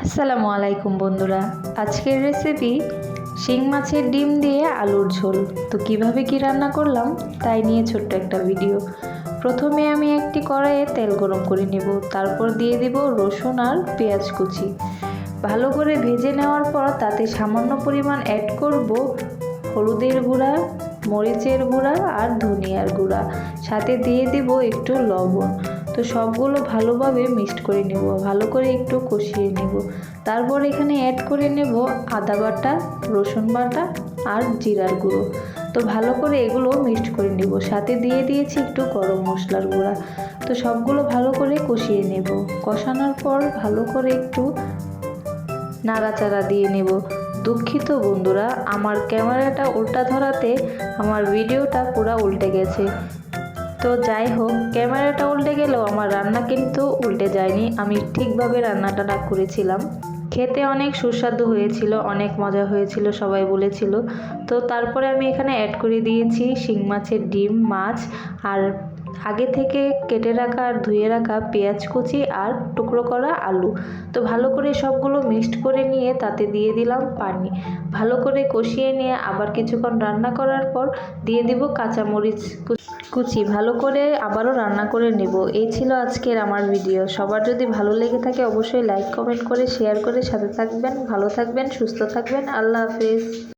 আসসালামু আলাইকুম বন্ধুরা, আজকের রেসিপি শিং মাছের ডিম দিয়ে আলুর ঝোল। তো কিভাবে কি রান্না করলাম তাই নিয়ে ছোট্ট একটা ভিডিও। প্রথমে আমি একটি কড়াইয়ে তেল গরম করে নেব, তারপর দিয়ে দিব রসুন আর পেঁয়াজ কুচি। ভালো করে ভেজে নেওয়ার পর তাতে সামান্য পরিমাণ অ্যাড করব হলুদের গুঁড়া, মরিচের গুঁড়া আর ধনিয়ার গুঁড়া, সাথে দিয়ে দিব একটু লবণ। তো সবগুলো ভালোভাবে মিক্সড করে নেব, ভালো করে একটু কষিয়ে নেব। তারপর এখানে অ্যাড করে নেব আদা বাটা, রসুন বাটা আর জিরার গুঁড়ো। তো ভালো করে এগুলো মিক্সড করে নেব, সাথে দিয়ে দিয়েছি একটু গরম মশলার গুঁড়া। তো সবগুলো ভালো করে কষিয়ে নেব। কষানোর পর ভালো করে একটু নাড়াচাড়া দিয়ে নেব। দুঃখিত বন্ধুরা, আমার ক্যামেরাটা উল্টা ধরাতে আমার ভিডিওটা পুরো উল্টে গেছে। তো যাই হোক, ক্যামেরাটা উল্টে গেলেও আমার রান্না কিন্তু উল্টে যায়নি, আমি ঠিকভাবে রান্নাটা করেছিলাম। খেতে অনেক সুস্বাদু হয়েছিল, অনেক মজা হয়েছিল, সবাই বলেছিল। তো তারপরে আমি এখানে অ্যাড করে দিয়েছি শিং মাছের ডিম, মাছ আর আগে থেকে কেটে রাখা আর ধুয়ে রাখা পেঁয়াজ কুচি আর টুকরো করা আলু। তো ভালো করে সবগুলো মিক্সড করে নিয়ে তাতে দিয়ে দিলাম পানি। ভালো করে কষিয়ে নিয়ে আবার কিছুক্ষণ রান্না করার পর দিয়ে দিব কাঁচামরিচ কুচি। ভালো করে আবারও রান্না করে নেব। এই ছিল আজকের আমার ভিডিও। সবার যদি ভালো লেগে থাকে অবশ্যই লাইক, কমেন্ট করে শেয়ার করে সাথে থাকবেন। ভালো থাকবেন, সুস্থ থাকবেন। আল্লাহ হাফেজ।